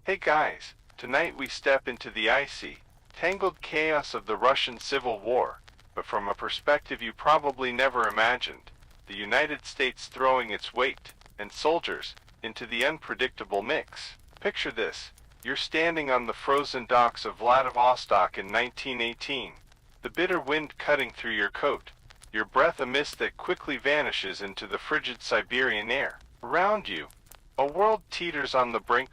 Hey guys, tonight we step into the icy, tangled chaos of the Russian Civil War, but from a perspective you probably never imagined. The United States throwing its weight and soldiers into the unpredictable mix. Picture this. You're standing on the frozen docks of Vladivostok in 1918, the bitter wind cutting through your coat, your breath a mist that quickly vanishes into the frigid Siberian air. Around you, a world teeters on the brink,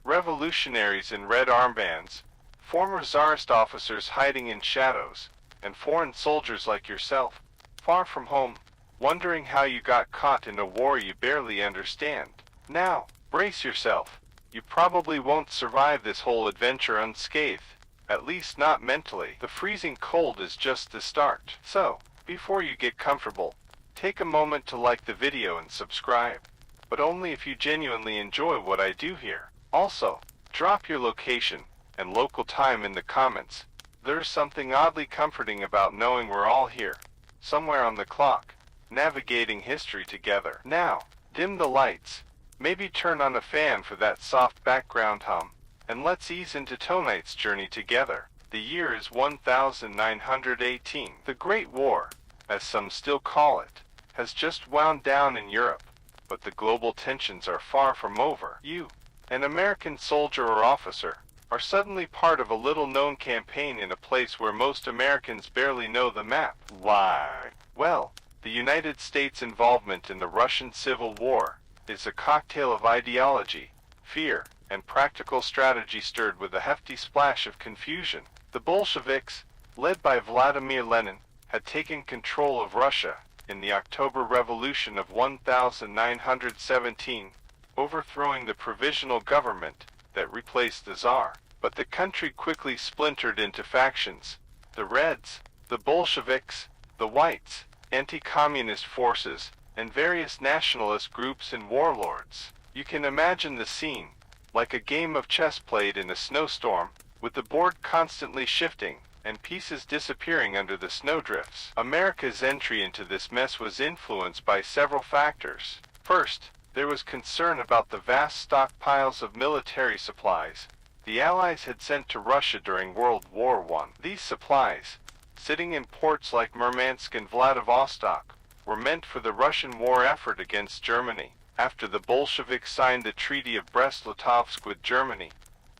revolutionaries in red armbands, former Tsarist officers hiding in shadows, and foreign soldiers like yourself, far from home, wondering how you got caught in a war you barely understand. Now, brace yourself. You probably won't survive this whole adventure unscathed, at least not mentally. The freezing cold is just the start. So, before you get comfortable, take a moment to like the video and subscribe, but only if you genuinely enjoy what I do here. Also, drop your location and local time in the comments. There's something oddly comforting about knowing we're all here, somewhere on the clock, navigating history together. Now, dim the lights, maybe turn on a fan for that soft background hum, and let's ease into tonight's journey together. The year is 1918. The Great War, as some still call it, has just wound down in Europe, but the global tensions are far from over. You, an American soldier or officer, are suddenly part of a little-known campaign in a place where most Americans barely know the map. Why? Well, the United States' involvement in the Russian Civil War is a cocktail of ideology, fear, and practical strategy stirred with a hefty splash of confusion. The Bolsheviks, led by Vladimir Lenin, had taken control of Russia in the October Revolution of 1917, overthrowing the provisional government that replaced the Tsar. But the country quickly splintered into factions: the Reds, the Bolsheviks, the Whites, anti-communist forces, and various nationalist groups and warlords. You can imagine the scene, like a game of chess played in a snowstorm, with the board constantly shifting, and pieces disappearing under the snowdrifts. America's entry into this mess was influenced by several factors. First, there was concern about the vast stockpiles of military supplies the Allies had sent to Russia during World War I. These supplies, sitting in ports like Murmansk and Vladivostok, were meant for the Russian war effort against Germany. After the Bolsheviks signed the Treaty of Brest-Litovsk with Germany,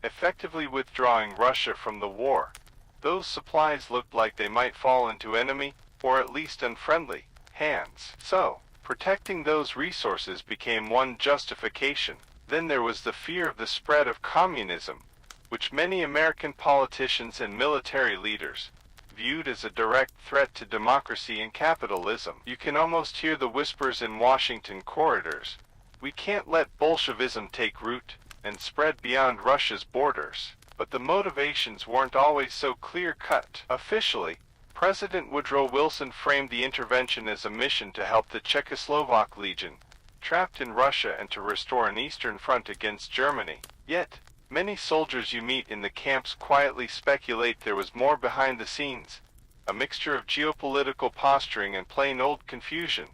effectively withdrawing Russia from the war, those supplies looked like they might fall into enemy, or at least unfriendly, hands. So, protecting those resources became one justification. Then there was the fear of the spread of communism, which many American politicians and military leaders viewed as a direct threat to democracy and capitalism. You can almost hear the whispers in Washington corridors: we can't let Bolshevism take root and spread beyond Russia's borders. But the motivations weren't always so clear-cut. Officially, President Woodrow Wilson framed the intervention as a mission to help the Czechoslovak Legion, trapped in Russia, and to restore an eastern front against Germany. Yet, many soldiers you meet in the camps quietly speculate there was more behind the scenes, a mixture of geopolitical posturing and plain old confusion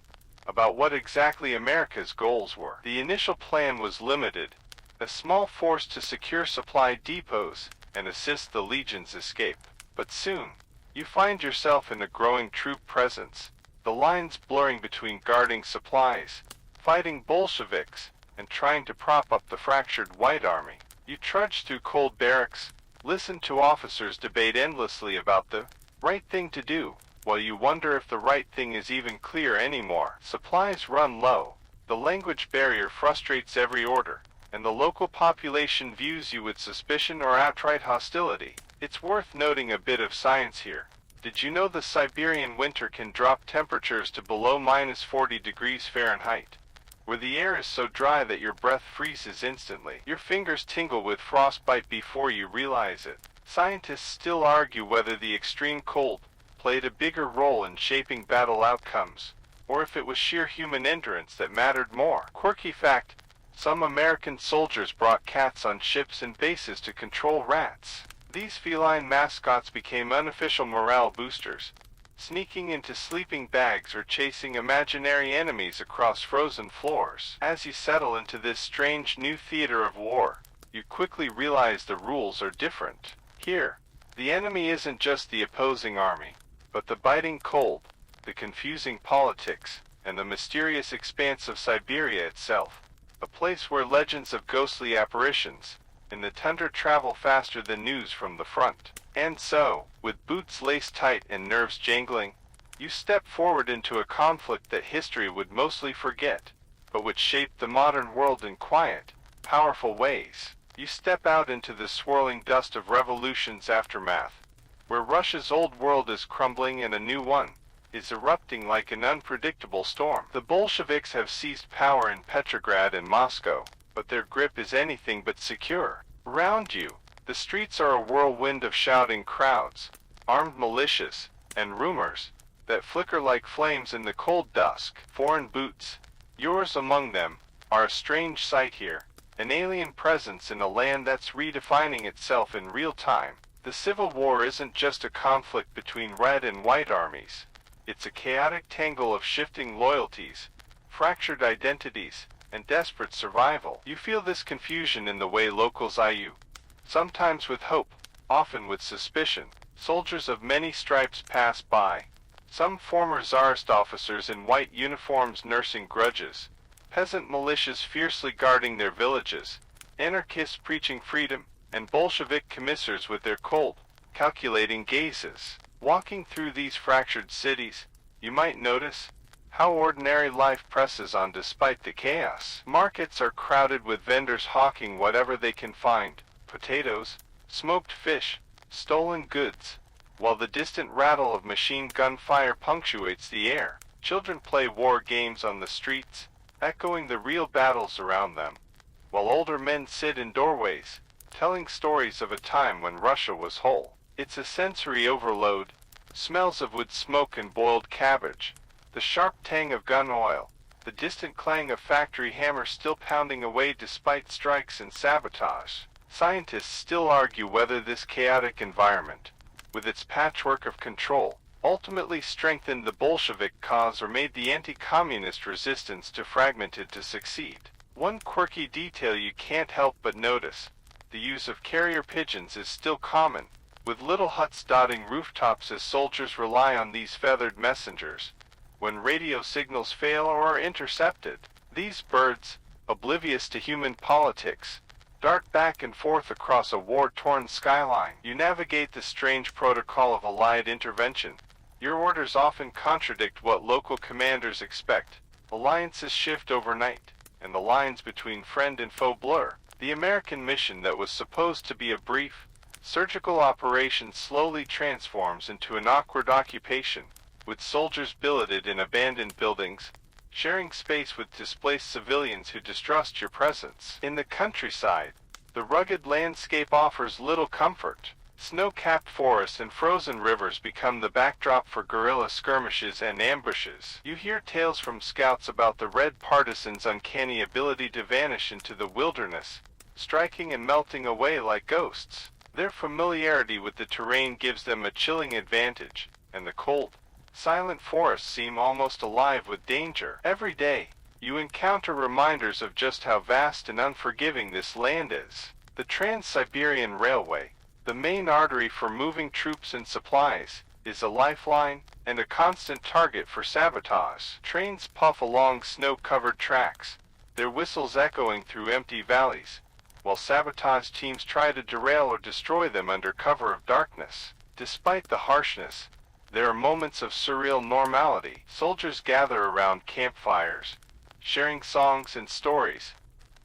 about what exactly America's goals were. The initial plan was limited: a small force to secure supply depots and assist the Legion's escape. But soon, you find yourself in a growing troop presence, the lines blurring between guarding supplies, fighting Bolsheviks, and trying to prop up the fractured White Army. You trudge through cold barracks, listen to officers debate endlessly about the right thing to do, while you wonder if the right thing is even clear anymore. Supplies run low, the language barrier frustrates every order, and the local population views you with suspicion or outright hostility. It's worth noting a bit of science here. Did you know the Siberian winter can drop temperatures to below -40 degrees Fahrenheit, where the air is so dry that your breath freezes instantly? Your fingers tingle with frostbite before you realize it. Scientists still argue whether the extreme cold played a bigger role in shaping battle outcomes, or if it was sheer human endurance that mattered more. Quirky fact: some American soldiers brought cats on ships and bases to control rats. These feline mascots became unofficial morale boosters, sneaking into sleeping bags or chasing imaginary enemies across frozen floors. As you settle into this strange new theater of war, you quickly realize the rules are different. Here, the enemy isn't just the opposing army, but the biting cold, the confusing politics, and the mysterious expanse of Siberia itself, a place where legends of ghostly apparitions in the tundra travel faster than news from the front. And so, with boots laced tight and nerves jangling, you step forward into a conflict that history would mostly forget, but which shaped the modern world in quiet, powerful ways. You step out into the swirling dust of revolution's aftermath, where Russia's old world is crumbling and a new one is erupting like an unpredictable storm. The Bolsheviks have seized power in Petrograd and Moscow, but their grip is anything but secure. Around you, the streets are a whirlwind of shouting crowds, armed militias, and rumors that flicker like flames in the cold dusk. Foreign boots, yours among them, are a strange sight here, an alien presence in a land that's redefining itself in real time. The Civil War isn't just a conflict between red and white armies. It's a chaotic tangle of shifting loyalties, fractured identities, and desperate survival. You feel this confusion in the way locals eye you, sometimes with hope, often with suspicion. Soldiers of many stripes pass by, some former Tsarist officers in white uniforms nursing grudges, peasant militias fiercely guarding their villages, anarchists preaching freedom, and Bolshevik commissars with their cold, calculating gazes. Walking through these fractured cities, you might notice how ordinary life presses on despite the chaos. Markets are crowded with vendors hawking whatever they can find: potatoes, smoked fish, stolen goods, while the distant rattle of machine gun fire punctuates the air. Children play war games on the streets, echoing the real battles around them, while older men sit in doorways, telling stories of a time when Russia was whole. It's a sensory overload: smells of wood smoke and boiled cabbage, the sharp tang of gun oil, the distant clang of factory hammers still pounding away despite strikes and sabotage. Scientists still argue whether this chaotic environment, with its patchwork of control, ultimately strengthened the Bolshevik cause or made the anti-communist resistance too fragmented to succeed. One quirky detail you can't help but notice: the use of carrier pigeons is still common, with little huts dotting rooftops as soldiers rely on these feathered messengers when radio signals fail or are intercepted. These birds, oblivious to human politics, dart back and forth across a war-torn skyline. You navigate the strange protocol of Allied intervention. Your orders often contradict what local commanders expect. Alliances shift overnight, and the lines between friend and foe blur. The American mission that was supposed to be a brief, surgical operation slowly transforms into an awkward occupation, with soldiers billeted in abandoned buildings, sharing space with displaced civilians who distrust your presence. In the countryside, the rugged landscape offers little comfort. Snow-capped forests and frozen rivers become the backdrop for guerrilla skirmishes and ambushes. You hear tales from scouts about the Red Partisans' uncanny ability to vanish into the wilderness, striking and melting away like ghosts. Their familiarity with the terrain gives them a chilling advantage, and the cold, silent forests seem almost alive with danger. Every day, you encounter reminders of just how vast and unforgiving this land is. The Trans-Siberian Railway, the main artery for moving troops and supplies, is a lifeline and a constant target for sabotage. Trains puff along snow-covered tracks, their whistles echoing through empty valleys, while sabotage teams try to derail or destroy them under cover of darkness. Despite the harshness, there are moments of surreal normality. Soldiers gather around campfires, sharing songs and stories,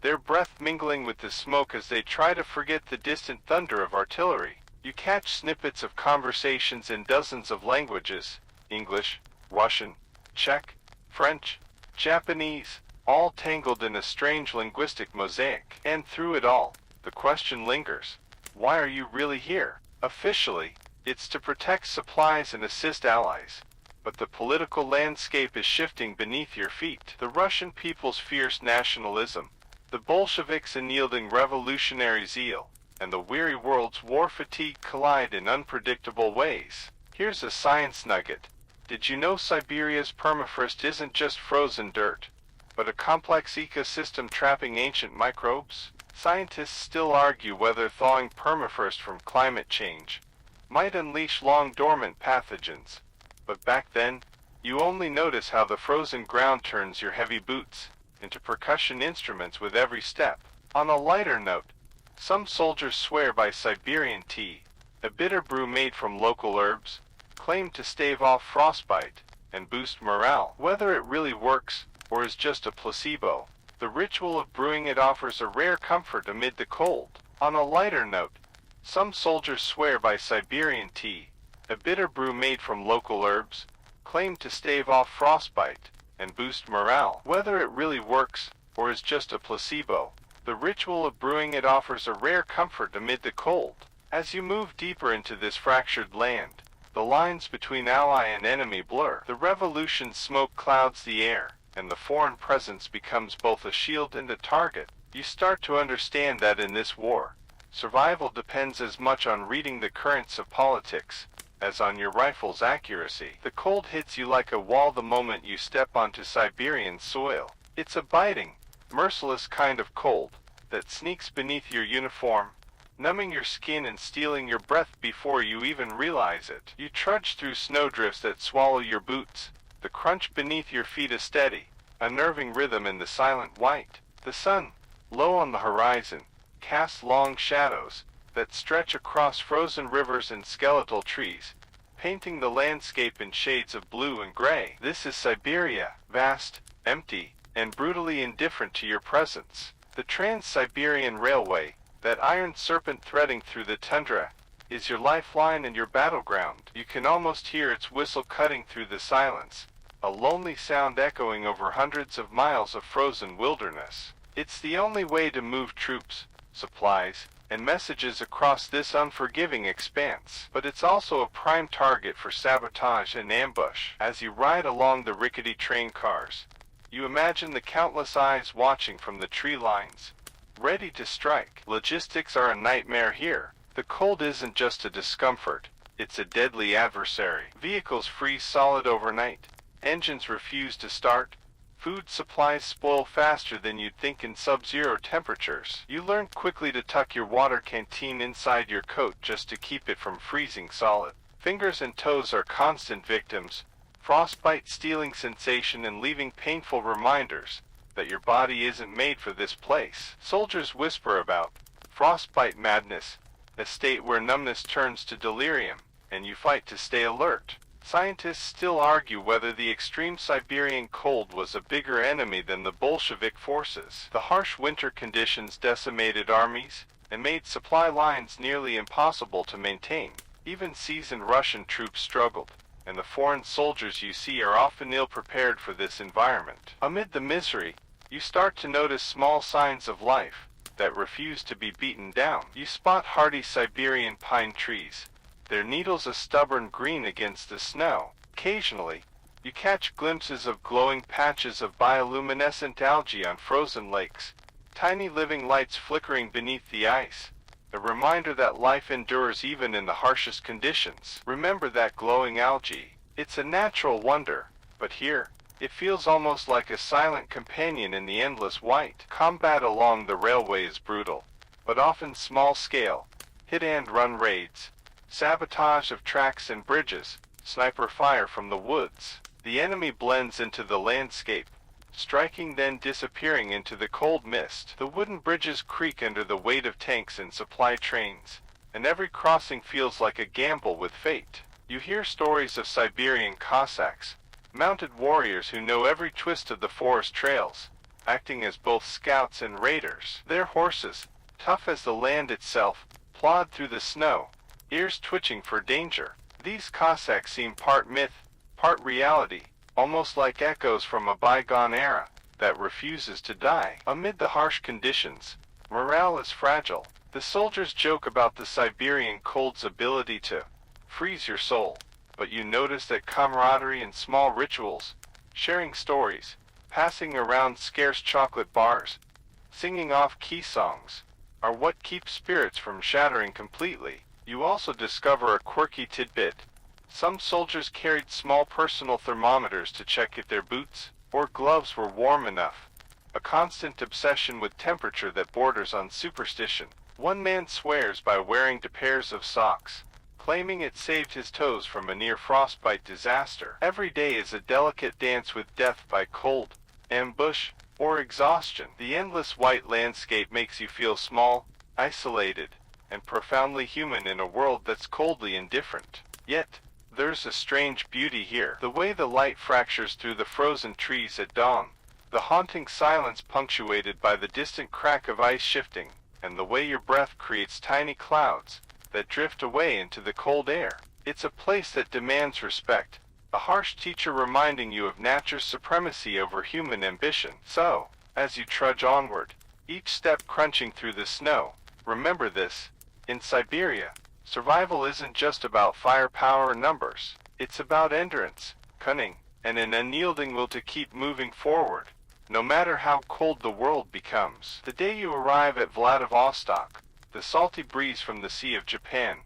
their breath mingling with the smoke as they try to forget the distant thunder of artillery. You catch snippets of conversations in dozens of languages: English, Russian, Czech, French, Japanese, all tangled in a strange linguistic mosaic. And through it all, the question lingers: why are you really here? Officially, it's to protect supplies and assist allies, but the political landscape is shifting beneath your feet. The Russian people's fierce nationalism, the Bolsheviks' unyielding revolutionary zeal, and the weary world's war fatigue collide in unpredictable ways. Here's a science nugget: did you know Siberia's permafrost isn't just frozen dirt, but a complex ecosystem trapping ancient microbes? Scientists still argue whether thawing permafrost from climate change might unleash long-dormant pathogens, but back then, you only notice how the frozen ground turns your heavy boots into percussion instruments with every step. On a lighter note, some soldiers swear by Siberian tea, a bitter brew made from local herbs, claimed to stave off frostbite and boost morale. Whether it really works or is just a placebo, the ritual of brewing it offers a rare comfort amid the cold. On a lighter note, some soldiers swear by Siberian tea, a bitter brew made from local herbs, claimed to stave off frostbite and boost morale. Whether it really works or is just a placebo, the ritual of brewing it offers a rare comfort amid the cold. As you move deeper into this fractured land, the lines between ally and enemy blur. The revolution's smoke clouds the air, and the foreign presence becomes both a shield and a target. You start to understand that in this war, survival depends as much on reading the currents of politics as on your rifle's accuracy. The cold hits you like a wall the moment you step onto Siberian soil. It's a biting, merciless kind of cold that sneaks beneath your uniform, numbing your skin and stealing your breath before you even realize it. You trudge through snowdrifts that swallow your boots, the crunch beneath your feet a steady, unnerving rhythm in the silent white. The sun, low on the horizon, casts long shadows that stretch across frozen rivers and skeletal trees, painting the landscape in shades of blue and gray. This is Siberia, vast, empty, and brutally indifferent to your presence. The Trans-Siberian Railway, that iron serpent threading through the tundra, is your lifeline and your battleground. You can almost hear its whistle cutting through the silence, a lonely sound echoing over hundreds of miles of frozen wilderness. It's the only way to move troops, supplies, and messages across this unforgiving expanse. But it's also a prime target for sabotage and ambush. As you ride along the rickety train cars, you imagine the countless eyes watching from the tree lines, ready to strike. Logistics are a nightmare here. The cold isn't just a discomfort, it's a deadly adversary. Vehicles freeze solid overnight, engines refuse to start, food supplies spoil faster than you'd think in sub-zero temperatures. You learn quickly to tuck your water canteen inside your coat just to keep it from freezing solid. Fingers and toes are constant victims, frostbite stealing sensation and leaving painful reminders that your body isn't made for this place. Soldiers whisper about frostbite madness, a state where numbness turns to delirium, and you fight to stay alert. Scientists still argue whether the extreme Siberian cold was a bigger enemy than the Bolshevik forces. The harsh winter conditions decimated armies and made supply lines nearly impossible to maintain. Even seasoned Russian troops struggled, and the foreign soldiers you see are often ill-prepared for this environment. Amid the misery, you start to notice small signs of life that refuse to be beaten down. You spot hardy Siberian pine trees, their needles a stubborn green against the snow. Occasionally, you catch glimpses of glowing patches of bioluminescent algae on frozen lakes, tiny living lights flickering beneath the ice, a reminder that life endures even in the harshest conditions. Remember that glowing algae. It's a natural wonder, but here, it feels almost like a silent companion in the endless white. Combat along the railway is brutal, but often small-scale, hit-and-run raids, sabotage of tracks and bridges, sniper fire from the woods. The enemy blends into the landscape, striking then disappearing into the cold mist. The wooden bridges creak under the weight of tanks and supply trains, and every crossing feels like a gamble with fate. You hear stories of Siberian Cossacks, mounted warriors who know every twist of the forest trails, acting as both scouts and raiders. Their horses, tough as the land itself, plod through the snow, ears twitching for danger. These Cossacks seem part myth, part reality, almost like echoes from a bygone era that refuses to die. Amid the harsh conditions, morale is fragile. The soldiers joke about the Siberian cold's ability to freeze your soul, but you notice that camaraderie and small rituals, sharing stories, passing around scarce chocolate bars, singing off-key songs, are what keep spirits from shattering completely. You also discover a quirky tidbit. Some soldiers carried small personal thermometers to check if their boots or gloves were warm enough, a constant obsession with temperature that borders on superstition. One man swears by wearing 2 pairs of socks, claiming it saved his toes from a near frostbite disaster. Every day is a delicate dance with death by cold, ambush, or exhaustion. The endless white landscape makes you feel small, isolated, and profoundly human in a world that's coldly indifferent. Yet, there's a strange beauty here. The way the light fractures through the frozen trees at dawn, the haunting silence punctuated by the distant crack of ice shifting, and the way your breath creates tiny clouds that drift away into the cold air. It's a place that demands respect, a harsh teacher reminding you of nature's supremacy over human ambition. So, as you trudge onward, each step crunching through the snow, remember this: in Siberia, survival isn't just about firepower or numbers. It's about endurance, cunning, and an unyielding will to keep moving forward, no matter how cold the world becomes. The day you arrive at Vladivostok, the salty breeze from the Sea of Japan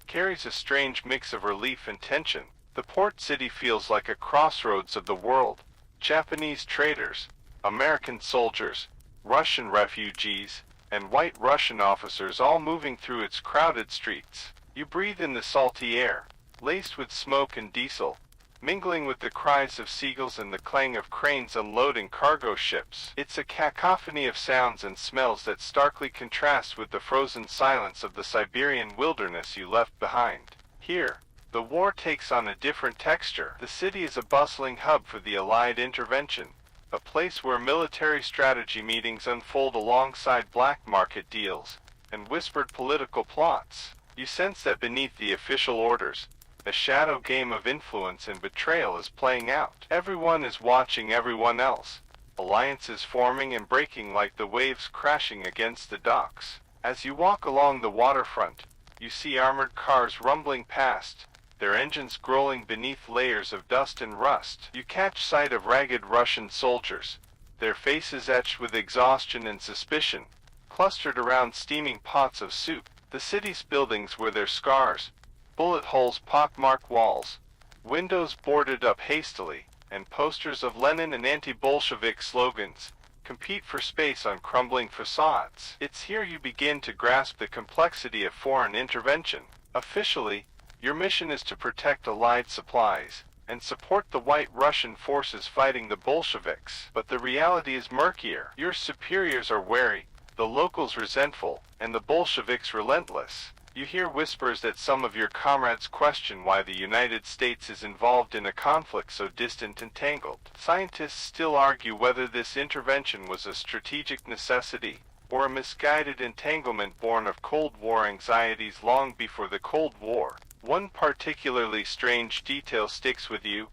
carries a strange mix of relief and tension. The port city feels like a crossroads of the world. Japanese traders, American soldiers, Russian refugees, and white Russian officers all moving through its crowded streets. You breathe in the salty air, laced with smoke and diesel, mingling with the cries of seagulls and the clang of cranes unloading cargo ships. It's a cacophony of sounds and smells that starkly contrasts with the frozen silence of the Siberian wilderness you left behind. Here, the war takes on a different texture. The city is a bustling hub for the Allied intervention, a place where military strategy meetings unfold alongside black market deals and whispered political plots. You sense that beneath the official orders, a shadow game of influence and betrayal is playing out. Everyone is watching everyone else, alliances forming and breaking like the waves crashing against the docks. As you walk along the waterfront, you see armored cars rumbling past, their engines growling beneath layers of dust and rust. You catch sight of ragged Russian soldiers, their faces etched with exhaustion and suspicion, clustered around steaming pots of soup. The city's buildings wear their scars, bullet holes pockmark walls, windows boarded up hastily, and posters of Lenin and anti-Bolshevik slogans compete for space on crumbling facades. It's here you begin to grasp the complexity of foreign intervention. Officially, your mission is to protect Allied supplies and support the white Russian forces fighting the Bolsheviks. But the reality is murkier. Your superiors are wary, the locals resentful, and the Bolsheviks relentless. You hear whispers that some of your comrades question why the United States is involved in a conflict so distant and tangled. Scientists still argue whether this intervention was a strategic necessity or a misguided entanglement born of Cold War anxieties long before the Cold War. One particularly strange detail sticks with you.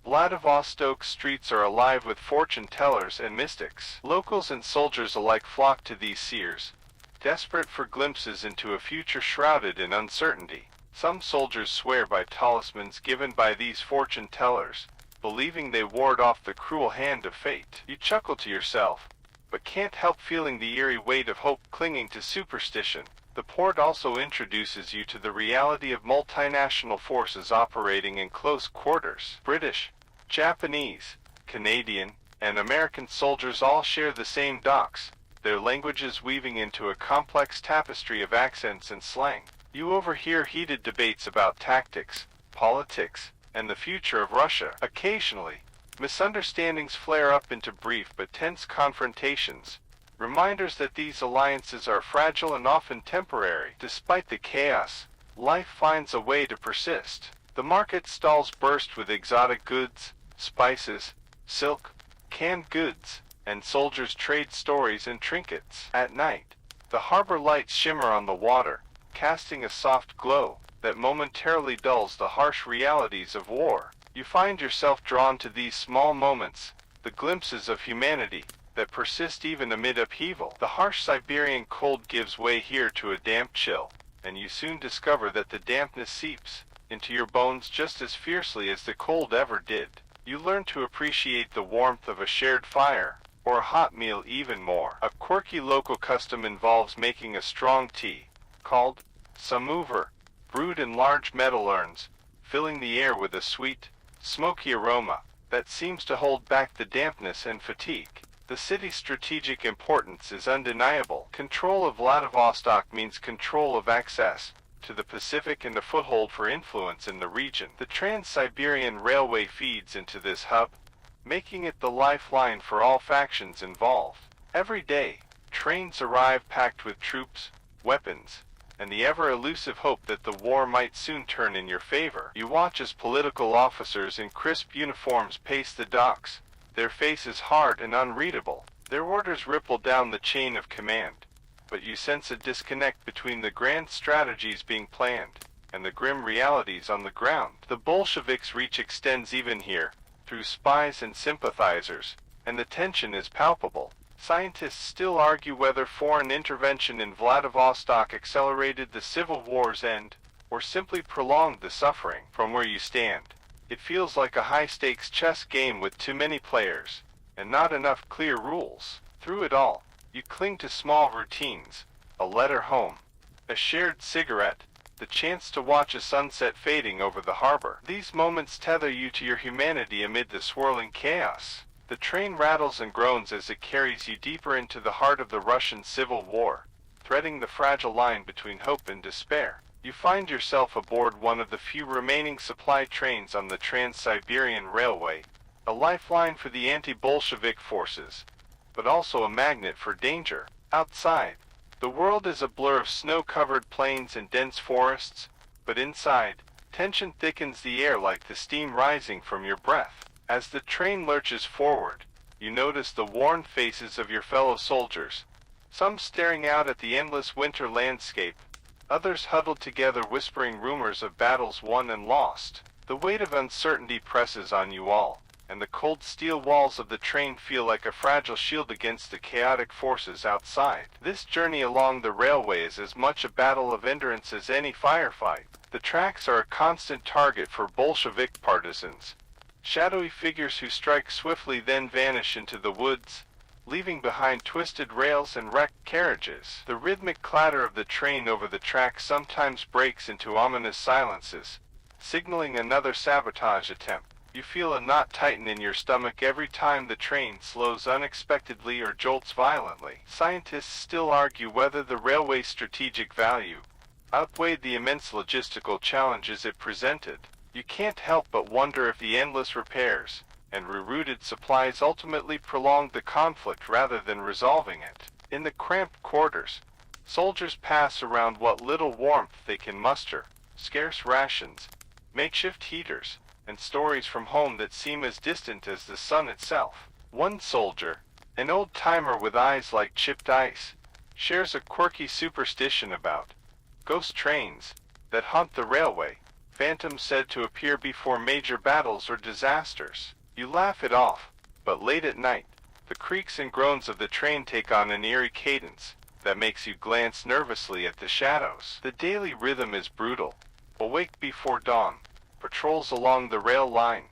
Vladivostok's streets are alive with fortune tellers and mystics. Locals and soldiers alike flock to these seers, desperate for glimpses into a future shrouded in uncertainty. Some soldiers swear by talismans given by these fortune tellers, believing they ward off the cruel hand of fate. You chuckle to yourself, but can't help feeling the eerie weight of hope clinging to superstition. The port also introduces you to the reality of multinational forces operating in close quarters. British, Japanese, Canadian, and American soldiers all share the same docks, their languages weaving into a complex tapestry of accents and slang. You overhear heated debates about tactics, politics, and the future of Russia. Occasionally, misunderstandings flare up into brief but tense confrontations, reminders that these alliances are fragile and often temporary. Despite the chaos, life finds a way to persist. The market stalls burst with exotic goods, spices, silk, canned goods, and soldiers trade stories and trinkets. At night, the harbor lights shimmer on the water, casting a soft glow that momentarily dulls the harsh realities of war. You find yourself drawn to these small moments, the glimpses of humanity that persist even amid upheaval. The harsh Siberian cold gives way here to a damp chill, and you soon discover that the dampness seeps into your bones just as fiercely as the cold ever did. You learn to appreciate the warmth of a shared fire, or a hot meal even more. A quirky local custom involves making a strong tea, called samovar, brewed in large metal urns, filling the air with a sweet, smoky aroma that seems to hold back the dampness and fatigue. The city's strategic importance is undeniable. Control of Vladivostok means control of access to the Pacific and a foothold for influence in the region. The Trans-Siberian Railway feeds into this hub, making it the lifeline for all factions involved. Every day, trains arrive packed with troops, weapons, and the ever-elusive hope that the war might soon turn in your favor. You watch as political officers in crisp uniforms pace the docks, their faces hard and unreadable. Their orders ripple down the chain of command, but you sense a disconnect between the grand strategies being planned and the grim realities on the ground. The Bolsheviks' reach extends even here, through spies and sympathizers, and the tension is palpable. Scientists still argue whether foreign intervention in Vladivostok accelerated the civil war's end, or simply prolonged the suffering. From where you stand, it feels like a high-stakes chess game with too many players, and not enough clear rules. Through it all, you cling to small routines, a letter home, a shared cigarette, the chance to watch a sunset fading over the harbor. These moments tether you to your humanity amid the swirling chaos. The train rattles and groans as it carries you deeper into the heart of the Russian Civil War, threading the fragile line between hope and despair. You find yourself aboard one of the few remaining supply trains on the Trans-Siberian Railway, a lifeline for the anti-Bolshevik forces, but also a magnet for danger. Outside, the world is a blur of snow-covered plains and dense forests, but inside, tension thickens the air like the steam rising from your breath. As the train lurches forward, you notice the worn faces of your fellow soldiers, some staring out at the endless winter landscape, others huddled together whispering rumors of battles won and lost. The weight of uncertainty presses on you all, and the cold steel walls of the train feel like a fragile shield against the chaotic forces outside. This journey along the railway is as much a battle of endurance as any firefight. The tracks are a constant target for Bolshevik partisans, shadowy figures who strike swiftly then vanish into the woods, leaving behind twisted rails and wrecked carriages. The rhythmic clatter of the train over the tracks sometimes breaks into ominous silences, signaling another sabotage attempt. You feel a knot tighten in your stomach every time the train slows unexpectedly or jolts violently. Scientists still argue whether the railway's strategic value outweighed the immense logistical challenges it presented. You can't help but wonder if the endless repairs and rerouted supplies ultimately prolonged the conflict rather than resolving it. In the cramped quarters, soldiers pass around what little warmth they can muster, scarce rations, makeshift heaters, and stories from home that seem as distant as the sun itself. One soldier, an old-timer with eyes like chipped ice, shares a quirky superstition about ghost trains that haunt the railway, phantoms said to appear before major battles or disasters. You laugh it off, but late at night, the creaks and groans of the train take on an eerie cadence that makes you glance nervously at the shadows. The daily rhythm is brutal. Awake before dawn, patrols along the rail line,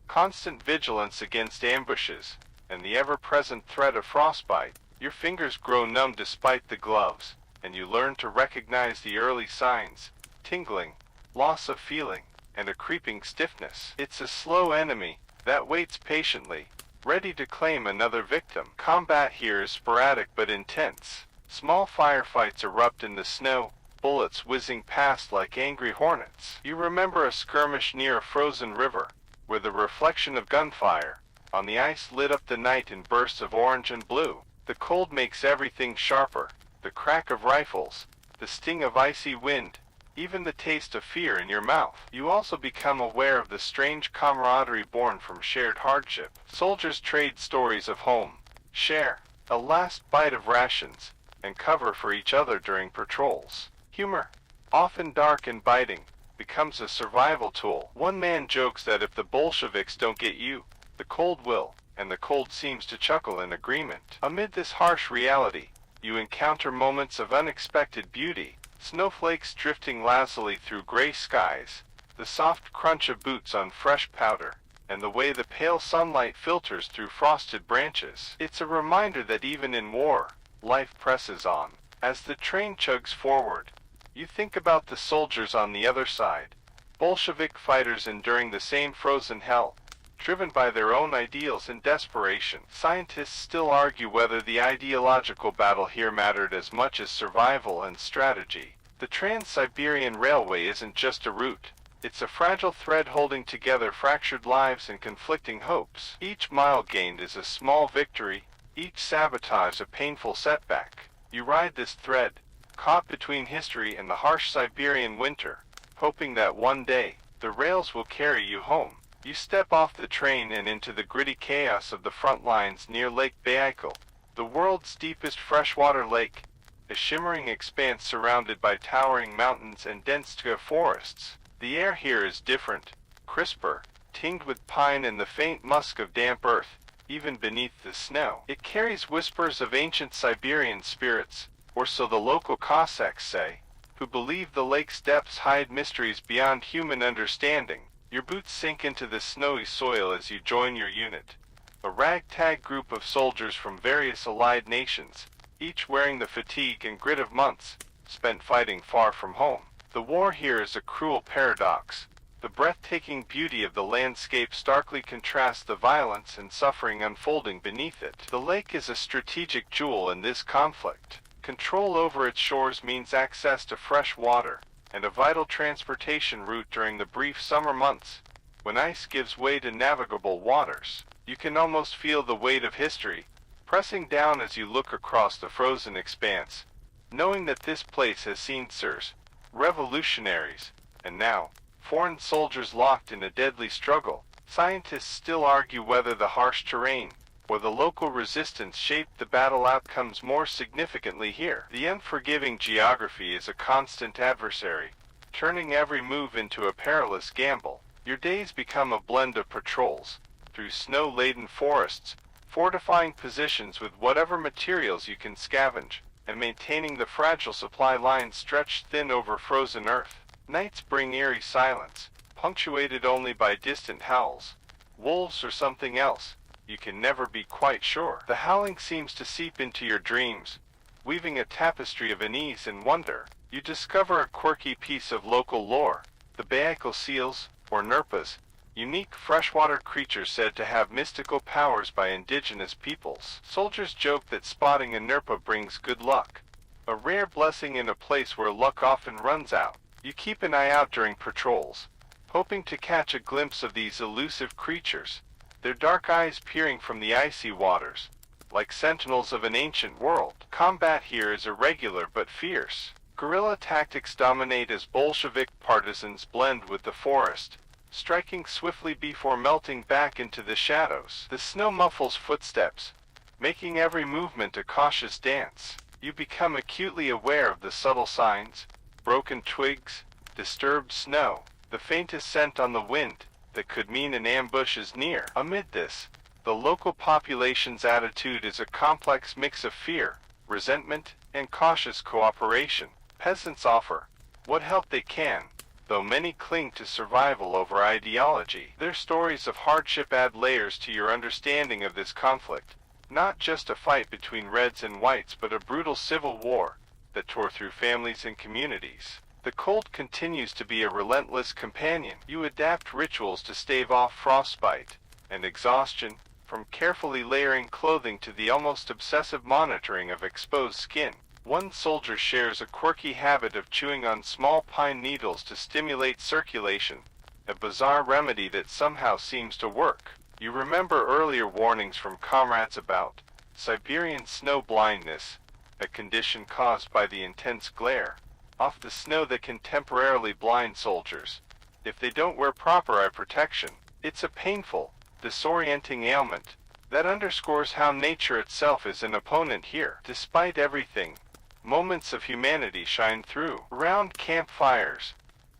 constant vigilance against ambushes, and the ever-present threat of frostbite. Your fingers grow numb despite the gloves, and you learn to recognize the early signs: tingling, loss of feeling, and a creeping stiffness. It's a slow enemy that waits patiently, ready to claim another victim. Combat here is sporadic but intense. Small firefights erupt in the snow, bullets whizzing past like angry hornets. You remember a skirmish near a frozen river, where the reflection of gunfire on the ice lit up the night in bursts of orange and blue. The cold makes everything sharper, the crack of rifles, the sting of icy wind, even the taste of fear in your mouth. You also become aware of the strange camaraderie born from shared hardship. Soldiers trade stories of home, share a last bite of rations, and cover for each other during patrols. Humor, often dark and biting, becomes a survival tool. One man jokes that if the Bolsheviks don't get you, the cold will, and the cold seems to chuckle in agreement. Amid this harsh reality, you encounter moments of unexpected beauty: snowflakes drifting lazily through gray skies, the soft crunch of boots on fresh powder, and the way the pale sunlight filters through frosted branches. It's a reminder that even in war, life presses on. As the train chugs forward, you think about the soldiers on the other side, Bolshevik fighters enduring the same frozen hell, driven by their own ideals and desperation. Scientists still argue whether the ideological battle here mattered as much as survival and strategy. The Trans-Siberian Railway isn't just a route. It's a fragile thread holding together fractured lives and conflicting hopes. Each mile gained is a small victory, each sabotage a painful setback. You ride this thread, caught between history and the harsh Siberian winter, hoping that one day, the rails will carry you home. You step off the train and into the gritty chaos of the front lines near Lake Baikal, the world's deepest freshwater lake, a shimmering expanse surrounded by towering mountains and dense taiga forests. The air here is different, crisper, tinged with pine and the faint musk of damp earth, even beneath the snow. It carries whispers of ancient Siberian spirits, or so the local Cossacks say, who believe the lake's depths hide mysteries beyond human understanding. Your boots sink into the snowy soil as you join your unit, a ragtag group of soldiers from various allied nations, each wearing the fatigue and grit of months spent fighting far from home. The war here is a cruel paradox. The breathtaking beauty of the landscape starkly contrasts the violence and suffering unfolding beneath it. The lake is a strategic jewel in this conflict. Control over its shores means access to fresh water, and a vital transportation route during the brief summer months, when ice gives way to navigable waters. You can almost feel the weight of history pressing down as you look across the frozen expanse, knowing that this place has seen sirs, revolutionaries, and now, foreign soldiers locked in a deadly struggle. Scientists still argue whether the harsh terrain or the local resistance shaped the battle outcomes more significantly here. The unforgiving geography is a constant adversary, turning every move into a perilous gamble. Your days become a blend of patrols through snow-laden forests, fortifying positions with whatever materials you can scavenge, and maintaining the fragile supply lines stretched thin over frozen earth. Nights bring eerie silence, punctuated only by distant howls. Wolves or something else, you can never be quite sure. The howling seems to seep into your dreams, weaving a tapestry of unease and wonder. You discover a quirky piece of local lore, the Baikal seals, or Nerpas, unique freshwater creatures said to have mystical powers by indigenous peoples. Soldiers joke that spotting a Nerpa brings good luck, a rare blessing in a place where luck often runs out. You keep an eye out during patrols, hoping to catch a glimpse of these elusive creatures, their dark eyes peering from the icy waters, like sentinels of an ancient world. Combat here is irregular but fierce. Guerrilla tactics dominate as Bolshevik partisans blend with the forest, striking swiftly before melting back into the shadows. The snow muffles footsteps, making every movement a cautious dance. You become acutely aware of the subtle signs, broken twigs, disturbed snow, the faintest scent on the wind, that could mean an ambush is near. Amid this, the local population's attitude is a complex mix of fear, resentment, and cautious cooperation. Peasants offer what help they can, though many cling to survival over ideology. Their stories of hardship add layers to your understanding of this conflict, not just a fight between reds and whites but a brutal civil war that tore through families and communities. The cold continues to be a relentless companion. You adapt rituals to stave off frostbite and exhaustion, from carefully layering clothing to the almost obsessive monitoring of exposed skin. One soldier shares a quirky habit of chewing on small pine needles to stimulate circulation, a bizarre remedy that somehow seems to work. You remember earlier warnings from comrades about Siberian snow blindness, a condition caused by the intense glare off the snow that can temporarily blind soldiers if they don't wear proper eye protection. It's a painful, disorienting ailment that underscores how nature itself is an opponent here. Despite everything, moments of humanity shine through. Around campfires,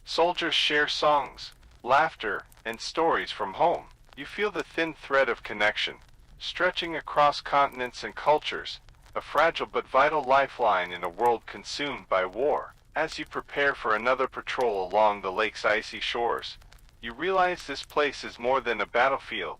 soldiers share songs, laughter, and stories from home. You feel the thin thread of connection, stretching across continents and cultures, a fragile but vital lifeline in a world consumed by war. As you prepare for another patrol along the lake's icy shores, you realize this place is more than a battlefield.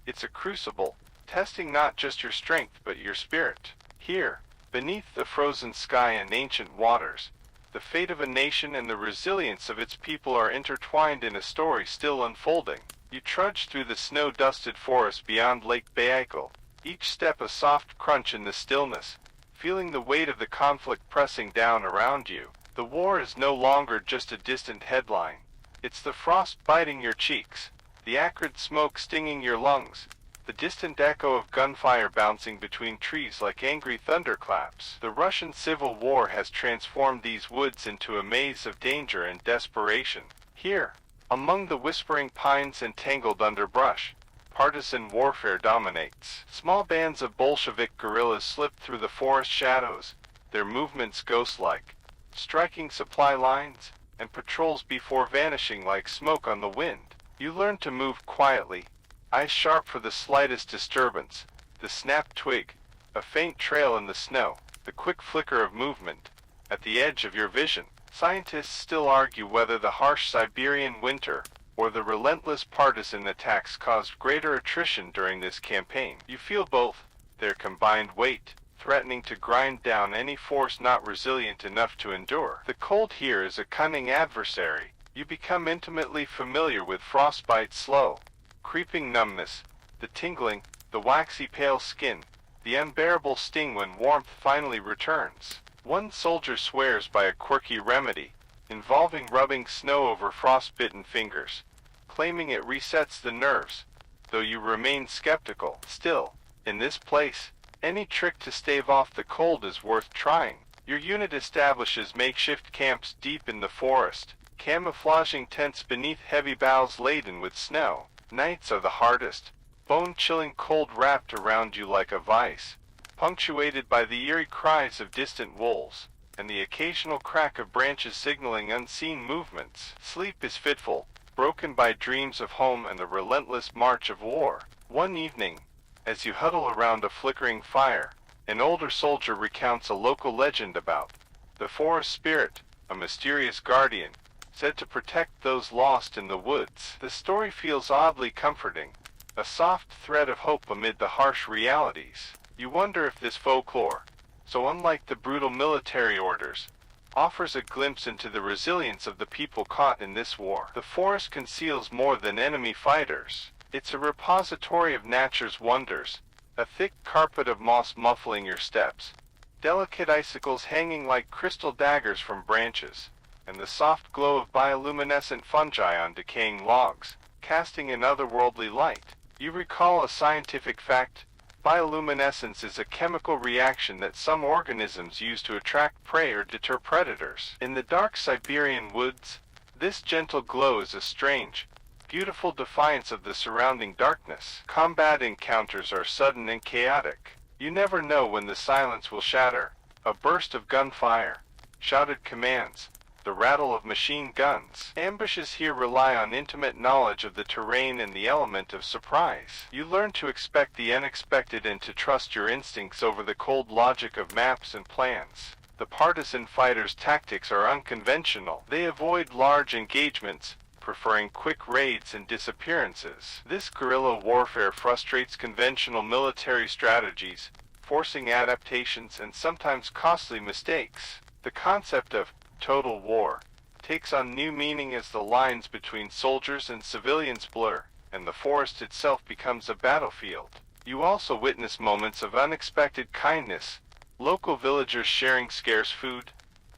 It's a crucible, testing not just your strength but your spirit. Here, beneath the frozen sky and ancient waters, the fate of a nation and the resilience of its people are intertwined in a story still unfolding. You trudge through the snow-dusted forest beyond Lake Baikal, each step a soft crunch in the stillness, feeling the weight of the conflict pressing down around you. The war is no longer just a distant headline. It's the frost biting your cheeks, the acrid smoke stinging your lungs, the distant echo of gunfire bouncing between trees like angry thunderclaps. The Russian Civil War has transformed these woods into a maze of danger and desperation. Here, among the whispering pines and tangled underbrush, partisan warfare dominates. Small bands of Bolshevik guerrillas slip through the forest shadows, their movements ghost-like, striking supply lines and patrols before vanishing like smoke on the wind. You learn to move quietly, eyes sharp for the slightest disturbance, the snapped twig, a faint trail in the snow, the quick flicker of movement at the edge of your vision. Scientists still argue whether the harsh Siberian winter or the relentless partisan attacks caused greater attrition during this campaign. You feel both, their combined weight, threatening to grind down any force not resilient enough to endure. The cold here is a cunning adversary. You become intimately familiar with frostbite's slow, creeping numbness, the tingling, the waxy pale skin, the unbearable sting when warmth finally returns. One soldier swears by a quirky remedy, involving rubbing snow over frostbitten fingers, claiming it resets the nerves, though you remain skeptical. Still, in this place, any trick to stave off the cold is worth trying. Your unit establishes makeshift camps deep in the forest, camouflaging tents beneath heavy boughs laden with snow. Nights are the hardest, bone-chilling cold wrapped around you like a vice, punctuated by the eerie cries of distant wolves, and the occasional crack of branches signaling unseen movements. Sleep is fitful, broken by dreams of home and the relentless march of war. One evening, as you huddle around a flickering fire, an older soldier recounts a local legend about the forest spirit, a mysterious guardian, said to protect those lost in the woods. The story feels oddly comforting, a soft thread of hope amid the harsh realities. You wonder if this folklore, so unlike the brutal military orders, offers a glimpse into the resilience of the people caught in this war. The forest conceals more than enemy fighters. It's a repository of nature's wonders, a thick carpet of moss muffling your steps, delicate icicles hanging like crystal daggers from branches, and the soft glow of bioluminescent fungi on decaying logs, casting an otherworldly light. You recall a scientific fact. Bioluminescence is a chemical reaction that some organisms use to attract prey or deter predators. In the dark Siberian woods, this gentle glow is a strange, beautiful defiance of the surrounding darkness. Combat encounters are sudden and chaotic. You never know when the silence will shatter. A burst of gunfire, shouted commands, the rattle of machine guns. Ambushes here rely on intimate knowledge of the terrain and the element of surprise. You learn to expect the unexpected and to trust your instincts over the cold logic of maps and plans. The partisan fighters' tactics are unconventional. They avoid large engagements, preferring quick raids and disappearances. This guerrilla warfare frustrates conventional military strategies, forcing adaptations and sometimes costly mistakes. The concept of total war takes on new meaning as the lines between soldiers and civilians blur, and the forest itself becomes a battlefield. You also witness moments of unexpected kindness, local villagers sharing scarce food,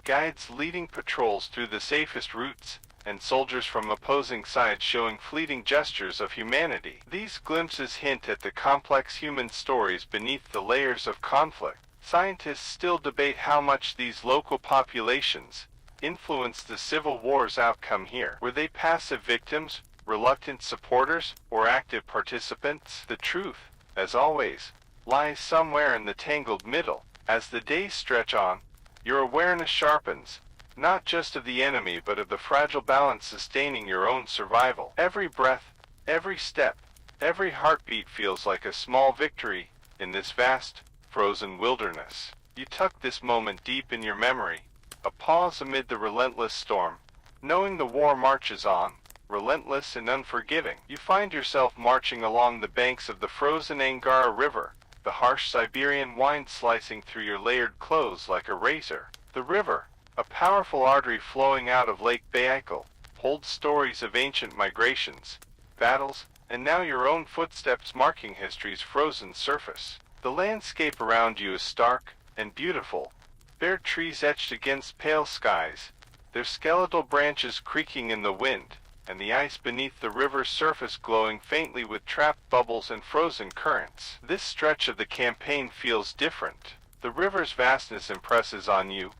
guides leading patrols through the safest routes, and soldiers from opposing sides showing fleeting gestures of humanity. These glimpses hint at the complex human stories beneath the layers of conflict. Scientists still debate how much these local populations influenced the Civil War's outcome here. Were they passive victims, reluctant supporters, or active participants? The truth, as always, lies somewhere in the tangled middle. As the days stretch on, your awareness sharpens, not just of the enemy but of the fragile balance sustaining your own survival. Every breath, every step, every heartbeat feels like a small victory in this vast, frozen wilderness. You tuck this moment deep in your memory, a pause amid the relentless storm, knowing the war marches on, relentless and unforgiving. You find yourself marching along the banks of the frozen Angara River, the harsh Siberian wind slicing through your layered clothes like a razor. The river, a powerful artery flowing out of Lake Baikal, holds stories of ancient migrations, battles, and now your own footsteps marking history's frozen surface. The landscape around you is stark and beautiful. Bare trees etched against pale skies, their skeletal branches creaking in the wind, and the ice beneath the river's surface glowing faintly with trapped bubbles and frozen currents. This stretch of the campaign feels different. The river's vastness impresses on you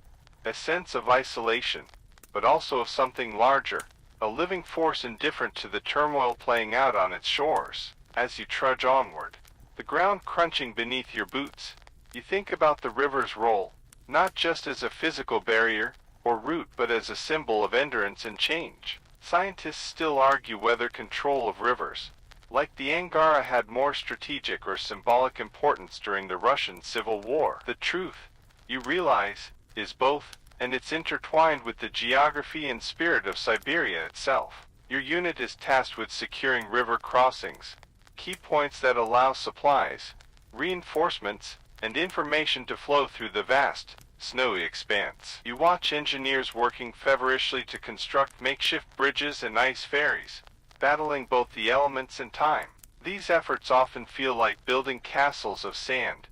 a sense of isolation, but also of something larger, a living force indifferent to the turmoil playing out on its shores. As you trudge onward, the ground crunching beneath your boots, you think about the river's role, not just as a physical barrier or route, but as a symbol of endurance and change. Scientists still argue whether control of rivers, like the Angara, had more strategic or symbolic importance during the Russian Civil War. The truth, you realize, is both, and it's intertwined with the geography and spirit of Siberia itself. Your unit is tasked with securing river crossings, key points that allow supplies, reinforcements, and information to flow through the vast, snowy expanse. You watch engineers working feverishly to construct makeshift bridges and ice ferries, battling both the elements and time. These efforts often feel like building castles of sand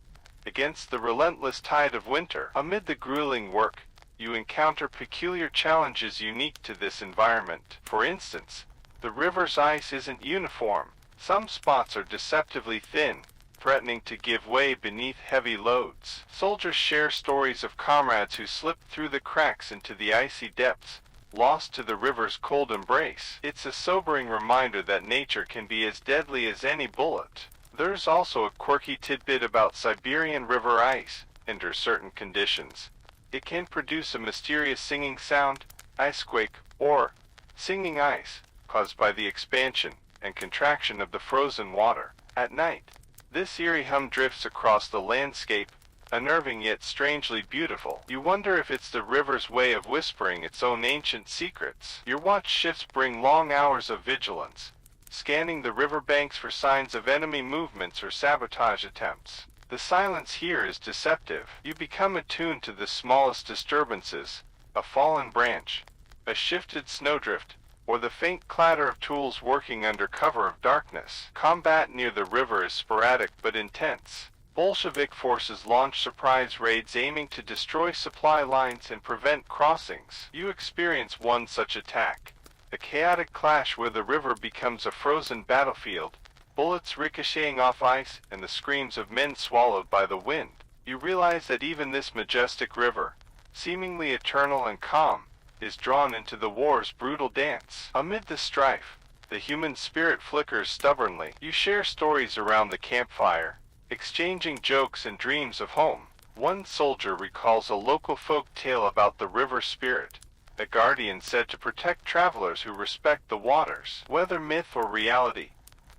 against the relentless tide of winter. Amid the grueling work, you encounter peculiar challenges unique to this environment. For instance, the river's ice isn't uniform. Some spots are deceptively thin, threatening to give way beneath heavy loads. Soldiers share stories of comrades who slipped through the cracks into the icy depths, lost to the river's cold embrace. It's a sobering reminder that nature can be as deadly as any bullet. There's also a quirky tidbit about Siberian river ice. Under certain conditions, it can produce a mysterious singing sound, icequake, or singing ice, caused by the expansion and contraction of the frozen water. At night, this eerie hum drifts across the landscape, unnerving yet strangely beautiful. You wonder if it's the river's way of whispering its own ancient secrets. Your watch shifts bring long hours of vigilance, scanning the riverbanks for signs of enemy movements or sabotage attempts. The silence here is deceptive. You become attuned to the smallest disturbances, a fallen branch, a shifted snowdrift, or the faint clatter of tools working under cover of darkness. Combat near the river is sporadic but intense. Bolshevik forces launch surprise raids aiming to destroy supply lines and prevent crossings. You experience one such attack, a chaotic clash where the river becomes a frozen battlefield, bullets ricocheting off ice and the screams of men swallowed by the wind. You realize that even this majestic river, seemingly eternal and calm, is drawn into the war's brutal dance. Amid the strife, the human spirit flickers stubbornly. You share stories around the campfire, exchanging jokes and dreams of home. One soldier recalls a local folk tale about the river spirit, a guardian said to protect travelers who respect the waters. Whether myth or reality,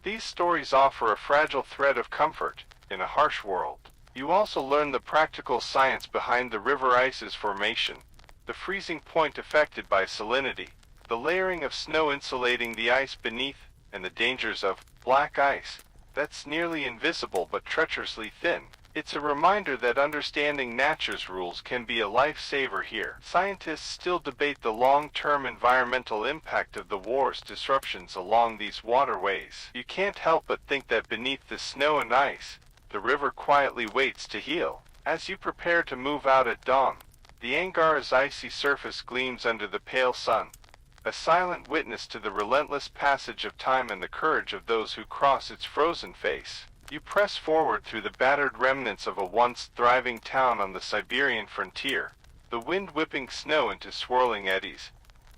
these stories offer a fragile thread of comfort in a harsh world. You also learn the practical science behind the river ice's formation, the freezing point affected by salinity, the layering of snow insulating the ice beneath, and the dangers of black ice that's nearly invisible but treacherously thin. It's a reminder that understanding nature's rules can be a lifesaver here. Scientists still debate the long-term environmental impact of the war's disruptions along these waterways. You can't help but think that beneath the snow and ice, the river quietly waits to heal. As you prepare to move out at dawn, the Angara's icy surface gleams under the pale sun, a silent witness to the relentless passage of time and the courage of those who cross its frozen face. You press forward through the battered remnants of a once thriving town on the Siberian frontier, the wind whipping snow into swirling eddies,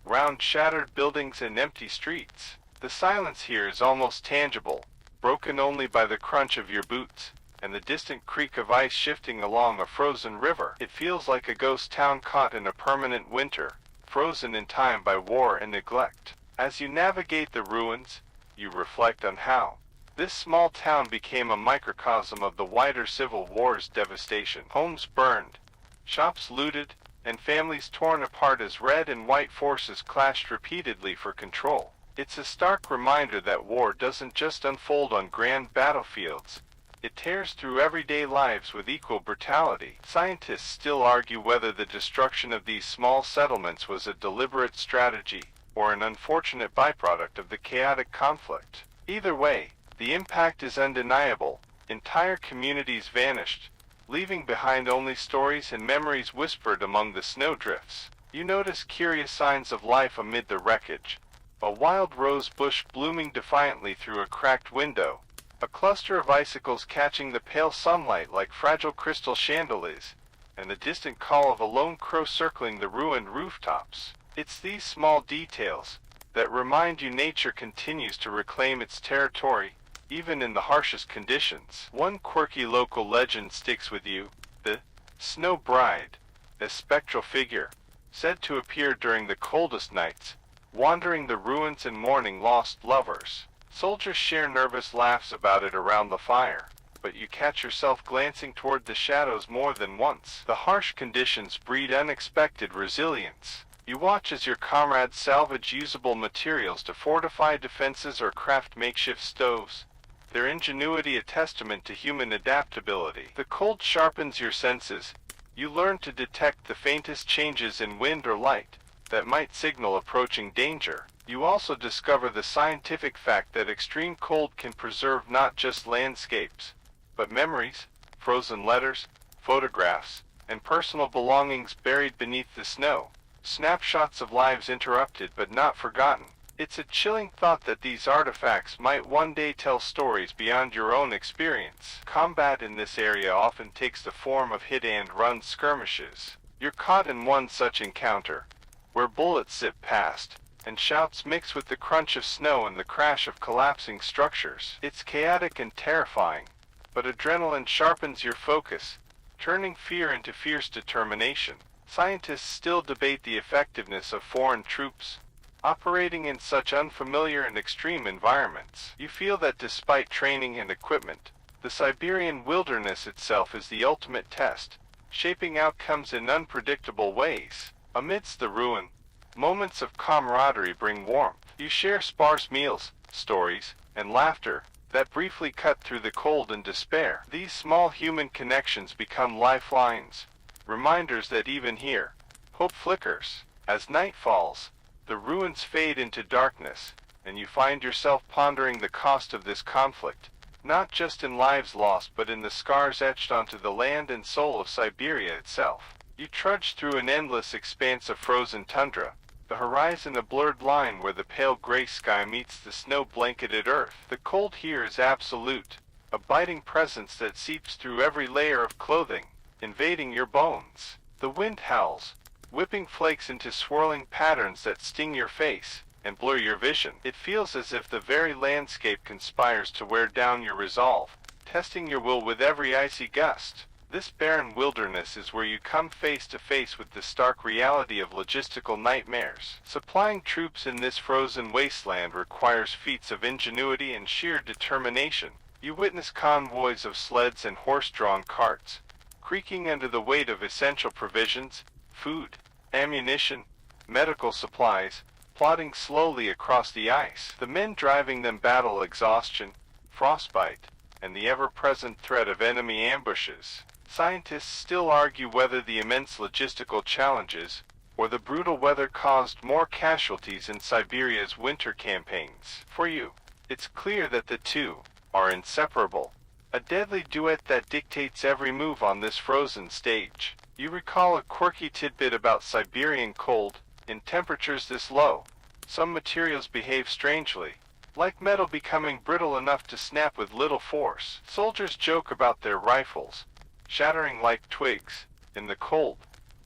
round shattered buildings and empty streets. The silence here is almost tangible, broken only by the crunch of your boots and the distant creak of ice shifting along a frozen river. It feels like a ghost town caught in a permanent winter, frozen in time by war and neglect. As you navigate the ruins, you reflect on how this small town became a microcosm of the wider Civil War's devastation. Homes burned, shops looted, and families torn apart as red and white forces clashed repeatedly for control. It's a stark reminder that war doesn't just unfold on grand battlefields. It tears through everyday lives with equal brutality. Scientists still argue whether the destruction of these small settlements was a deliberate strategy, or an unfortunate byproduct of the chaotic conflict. Either way, the impact is undeniable. Entire communities vanished, leaving behind only stories and memories whispered among the snowdrifts. You notice curious signs of life amid the wreckage. A wild rose bush blooming defiantly through a cracked window. A cluster of icicles catching the pale sunlight like fragile crystal chandeliers, and the distant call of a lone crow circling the ruined rooftops. It's these small details that remind you nature continues to reclaim its territory, even in the harshest conditions. One quirky local legend sticks with you: the Snow Bride, a spectral figure, said to appear during the coldest nights, wandering the ruins and mourning lost lovers. Soldiers share nervous laughs about it around the fire, but you catch yourself glancing toward the shadows more than once. The harsh conditions breed unexpected resilience. You watch as your comrades salvage usable materials to fortify defenses or craft makeshift stoves, their ingenuity a testament to human adaptability. The cold sharpens your senses. You learn to detect the faintest changes in wind or light that might signal approaching danger. You also discover the scientific fact that extreme cold can preserve not just landscapes, but memories, frozen letters, photographs, and personal belongings buried beneath the snow. Snapshots of lives interrupted but not forgotten. It's a chilling thought that these artifacts might one day tell stories beyond your own experience. Combat in this area often takes the form of hit-and-run skirmishes. You're caught in one such encounter, where bullets zip past, and shouts mix with the crunch of snow and the crash of collapsing structures. It's chaotic and terrifying, but adrenaline sharpens your focus, turning fear into fierce determination. Scientists still debate the effectiveness of foreign troops operating in such unfamiliar and extreme environments. You feel that despite training and equipment, the Siberian wilderness itself is the ultimate test, shaping outcomes in unpredictable ways. Amidst the ruin, moments of camaraderie bring warmth. You share sparse meals, stories, and laughter that briefly cut through the cold and despair. These small human connections become lifelines, reminders that even here, hope flickers. As night falls, the ruins fade into darkness, and you find yourself pondering the cost of this conflict, not just in lives lost but in the scars etched onto the land and soul of Siberia itself. You trudge through an endless expanse of frozen tundra, the horizon a blurred line where the pale gray sky meets the snow-blanketed earth. The cold here is absolute, a biting presence that seeps through every layer of clothing, invading your bones. The wind howls, whipping flakes into swirling patterns that sting your face and blur your vision. It feels as if the very landscape conspires to wear down your resolve, testing your will with every icy gust. This barren wilderness is where you come face to face with the stark reality of logistical nightmares. Supplying troops in this frozen wasteland requires feats of ingenuity and sheer determination. You witness convoys of sleds and horse-drawn carts, creaking under the weight of essential provisions, food, ammunition, medical supplies, plodding slowly across the ice. The men driving them battle exhaustion, frostbite, and the ever-present threat of enemy ambushes. Scientists still argue whether the immense logistical challenges or the brutal weather caused more casualties in Siberia's winter campaigns. For you, it's clear that the two are inseparable, a deadly duet that dictates every move on this frozen stage. You recall a quirky tidbit about Siberian cold. In temperatures this low, some materials behave strangely, like metal becoming brittle enough to snap with little force. Soldiers joke about their rifles shattering like twigs in the cold.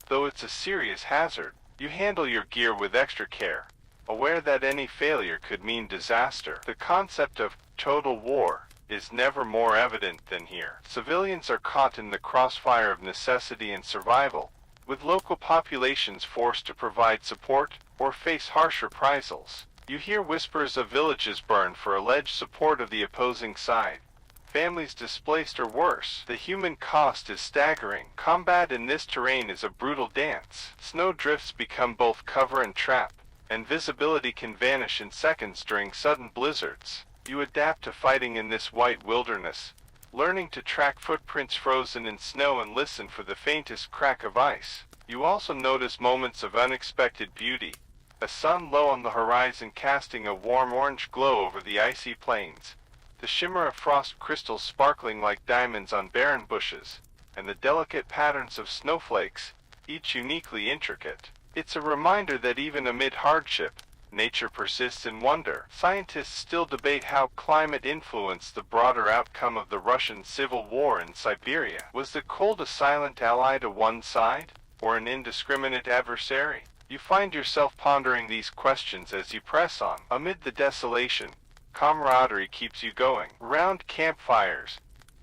Though it's a serious hazard, you handle your gear with extra care, aware that any failure could mean disaster. The concept of total war is never more evident than here. Civilians are caught in the crossfire of necessity and survival, with local populations forced to provide support or face harsh reprisals. You hear whispers of villages burned for alleged support of the opposing side, families displaced or worse. The human cost is staggering. Combat in this terrain is a brutal dance. Snow drifts become both cover and trap, and visibility can vanish in seconds during sudden blizzards. You adapt to fighting in this white wilderness, learning to track footprints frozen in snow and listen for the faintest crack of ice. You also notice moments of unexpected beauty, a sun low on the horizon casting a warm orange glow over the icy plains, the shimmer of frost crystals sparkling like diamonds on barren bushes, and the delicate patterns of snowflakes, each uniquely intricate. It's a reminder that even amid hardship, nature persists in wonder. Scientists still debate how climate influenced the broader outcome of the Russian Civil War in Siberia. Was the cold a silent ally to one side, or an indiscriminate adversary? You find yourself pondering these questions as you press on. Amid the desolation, camaraderie keeps you going. Round campfires,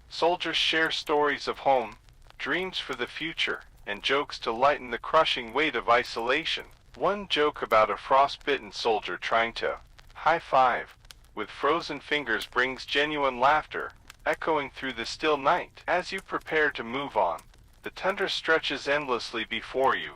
soldiers share stories of home, dreams for the future, and jokes to lighten the crushing weight of isolation. One joke about a frostbitten soldier trying to high-five with frozen fingers brings genuine laughter, echoing through the still night. As you prepare to move on, the tundra stretches endlessly before you,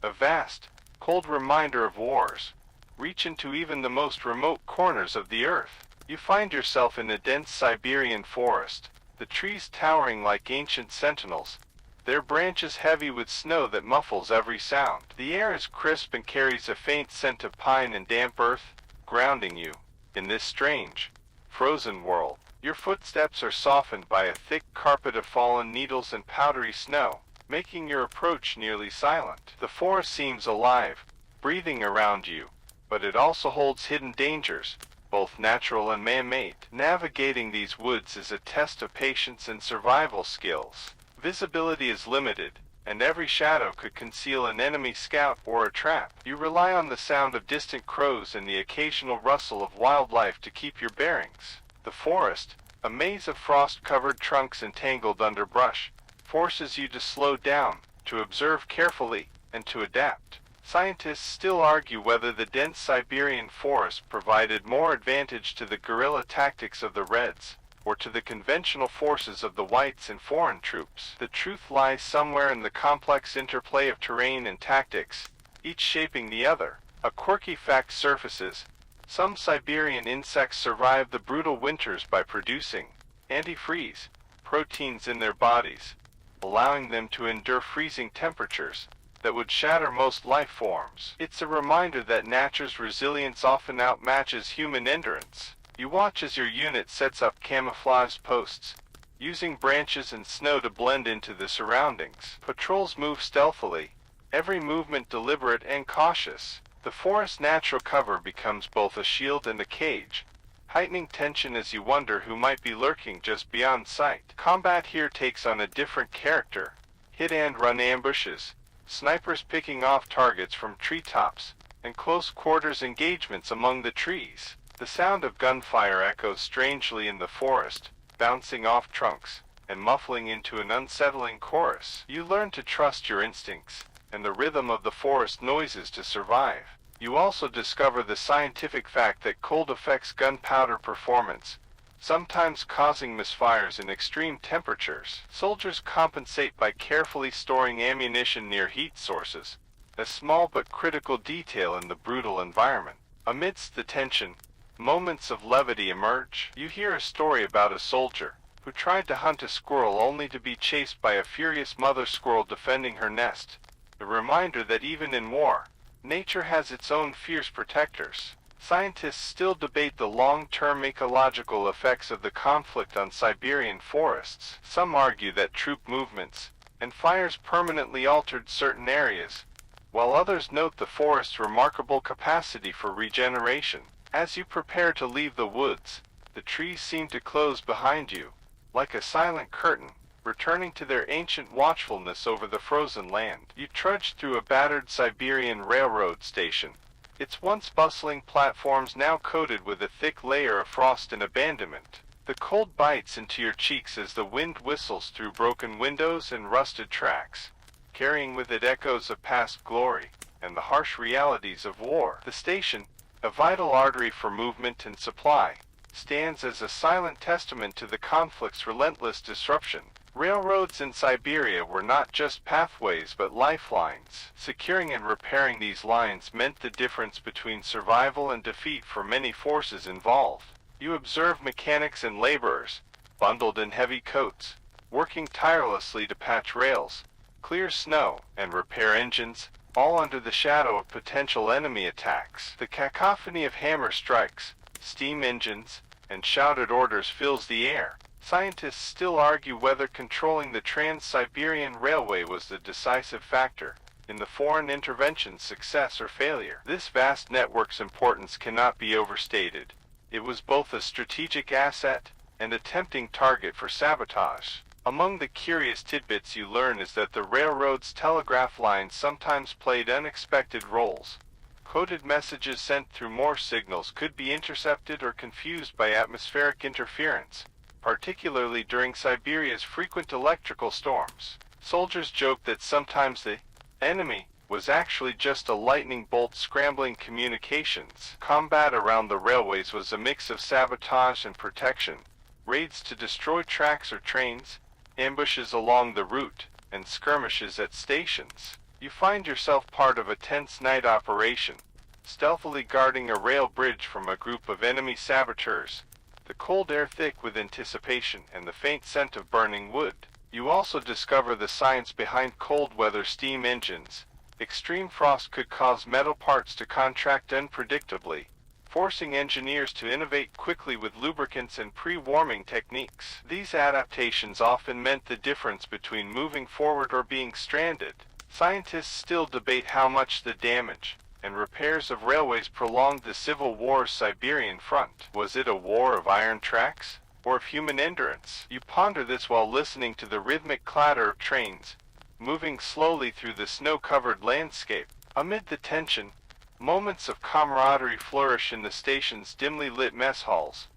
a vast, cold reminder of wars. Reach into even the most remote corners of the earth. You find yourself in a dense Siberian forest, the trees towering like ancient sentinels, their branches heavy with snow that muffles every sound. The air is crisp and carries a faint scent of pine and damp earth, grounding you in this strange, frozen world. Your footsteps are softened by a thick carpet of fallen needles and powdery snow, making your approach nearly silent. The forest seems alive, breathing around you, but it also holds hidden dangers, both natural and man-made. Navigating these woods is a test of patience and survival skills. Visibility is limited, and every shadow could conceal an enemy scout or a trap. You rely on the sound of distant crows and the occasional rustle of wildlife to keep your bearings. The forest, a maze of frost-covered trunks entangled under brush, forces you to slow down, to observe carefully, and to adapt. Scientists still argue whether the dense Siberian forest provided more advantage to the guerrilla tactics of the Reds, or to the conventional forces of the Whites and foreign troops. The truth lies somewhere in the complex interplay of terrain and tactics, each shaping the other. A quirky fact surfaces. Some Siberian insects survive the brutal winters by producing antifreeze proteins in their bodies, allowing them to endure freezing temperatures that would shatter most life forms. It's a reminder that nature's resilience often outmatches human endurance. You watch as your unit sets up camouflage posts, using branches and snow to blend into the surroundings. Patrols move stealthily, every movement deliberate and cautious. The forest's natural cover becomes both a shield and a cage, heightening tension as you wonder who might be lurking just beyond sight. Combat here takes on a different character. Hit-and-run ambushes, snipers picking off targets from treetops, and close-quarters engagements among the trees. The sound of gunfire echoes strangely in the forest, bouncing off trunks, and muffling into an unsettling chorus. You learn to trust your instincts, and the rhythm of the forest noises to survive. You also discover the scientific fact that cold affects gunpowder performance, sometimes causing misfires in extreme temperatures. Soldiers compensate by carefully storing ammunition near heat sources, a small but critical detail in the brutal environment. Amidst the tension, moments of levity emerge. You hear a story about a soldier who tried to hunt a squirrel only to be chased by a furious mother squirrel defending her nest, a reminder that even in war, nature has its own fierce protectors. Scientists still debate the long-term ecological effects of the conflict on Siberian forests. Some argue that troop movements and fires permanently altered certain areas, while others note the forest's remarkable capacity for regeneration. As you prepare to leave the woods, the trees seem to close behind you, like a silent curtain, returning to their ancient watchfulness over the frozen land. You trudge through a battered Siberian railroad station, its once bustling platforms now coated with a thick layer of frost and abandonment. The cold bites into your cheeks as the wind whistles through broken windows and rusted tracks, carrying with it echoes of past glory and the harsh realities of war. The station, a vital artery for movement and supply, stands as a silent testament to the conflict's relentless disruption. Railroads in Siberia were not just pathways but lifelines. Securing and repairing these lines meant the difference between survival and defeat for many forces involved. You observe mechanics and laborers, bundled in heavy coats, working tirelessly to patch rails, clear snow, and repair engines, all under the shadow of potential enemy attacks. The cacophony of hammer strikes, steam engines, and shouted orders fills the air. Scientists still argue whether controlling the Trans-Siberian Railway was the decisive factor in the foreign intervention's success or failure. This vast network's importance cannot be overstated. It was both a strategic asset and a tempting target for sabotage. Among the curious tidbits you learn is that the railroad's telegraph lines sometimes played unexpected roles. Coded messages sent through Morse signals could be intercepted or confused by atmospheric interference, particularly during Siberia's frequent electrical storms. Soldiers joked that sometimes the enemy was actually just a lightning bolt scrambling communications. Combat around the railways was a mix of sabotage and protection, raids to destroy tracks or trains, ambushes along the route, and skirmishes at stations. You find yourself part of a tense night operation, stealthily guarding a rail bridge from a group of enemy saboteurs, the cold air thick with anticipation and the faint scent of burning wood. You also discover the science behind cold weather steam engines. Extreme frost could cause metal parts to contract unpredictably, forcing engineers to innovate quickly with lubricants and pre-warming techniques. These adaptations often meant the difference between moving forward or being stranded. Scientists still debate how much the damage and repairs of railways prolonged the Civil War's Siberian front. Was it a war of iron tracks, or of human endurance? You ponder this while listening to the rhythmic clatter of trains, moving slowly through the snow-covered landscape. Amid the tension, moments of camaraderie flourish in the station's dimly lit mess halls,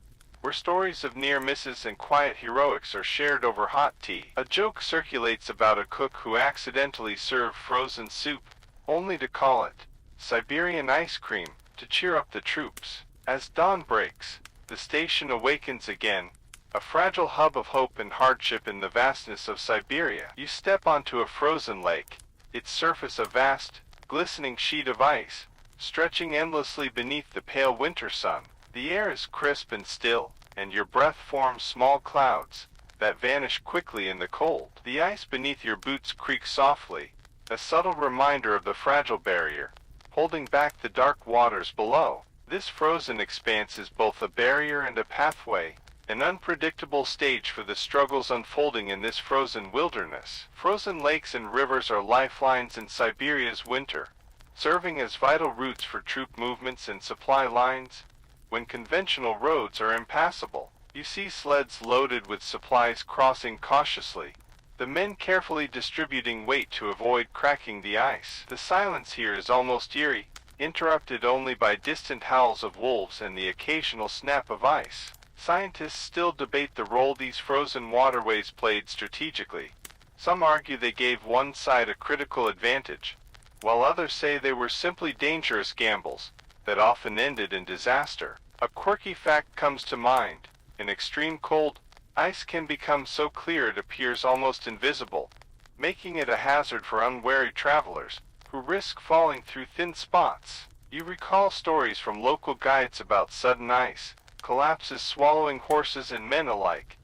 where stories of near misses and quiet heroics are shared over hot tea. A joke circulates about a cook who accidentally served frozen soup, only to call it Siberian ice cream, to cheer up the troops. As dawn breaks, the station awakens again, a fragile hub of hope and hardship in the vastness of Siberia. You step onto a frozen lake, its surface a vast, glistening sheet of ice, stretching endlessly beneath the pale winter sun. The air is crisp and still, and your breath forms small clouds that vanish quickly in the cold. The ice beneath your boots creaks softly, a subtle reminder of the fragile barrier, holding back the dark waters below. This frozen expanse is both a barrier and a pathway, an unpredictable stage for the struggles unfolding in this frozen wilderness. Frozen lakes and rivers are lifelines in Siberia's winter, serving as vital routes for troop movements and supply lines. When conventional roads are impassable, you see sleds loaded with supplies crossing cautiously, the men carefully distributing weight to avoid cracking the ice. The silence here is almost eerie, interrupted only by distant howls of wolves and the occasional snap of ice. Scientists still debate the role these frozen waterways played strategically. Some argue they gave one side a critical advantage, while others say they were simply dangerous gambles that often ended in disaster. A quirky fact comes to mind. In extreme cold, ice can become so clear it appears almost invisible, making it a hazard for unwary travelers who risk falling through thin spots. You recall stories from local guides about sudden ice collapses swallowing horses and men alike,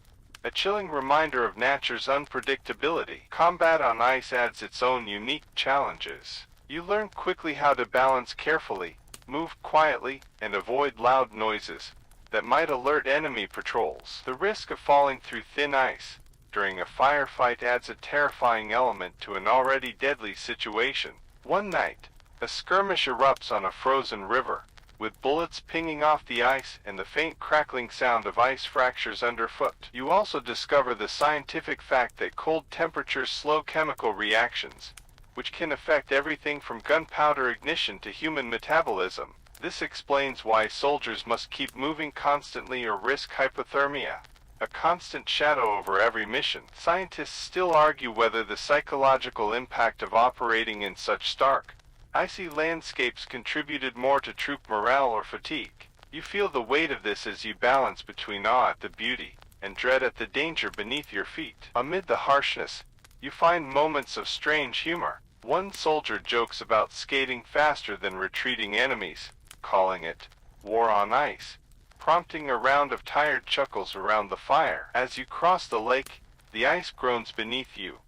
a chilling reminder of nature's unpredictability. Combat on ice adds its own unique challenges. You learn quickly how to balance carefully, move quietly, and avoid loud noises that might alert enemy patrols. The risk of falling through thin ice during a firefight adds a terrifying element to an already deadly situation. One night, a skirmish erupts on a frozen river, with bullets pinging off the ice and the faint crackling sound of ice fractures underfoot. You also discover the scientific fact that cold temperatures slow chemical reactions, which can affect everything from gunpowder ignition to human metabolism. This explains why soldiers must keep moving constantly or risk hypothermia, a constant shadow over every mission. Scientists still argue whether the psychological impact of operating in such stark, icy landscapes contributed more to troop morale or fatigue. You feel the weight of this as you balance between awe at the beauty and dread at the danger beneath your feet. Amid the harshness, you find moments of strange humor. One soldier jokes about skating faster than retreating enemies, calling it war on ice, prompting a round of tired chuckles around the fire. As you cross the lake, the ice groans beneath you,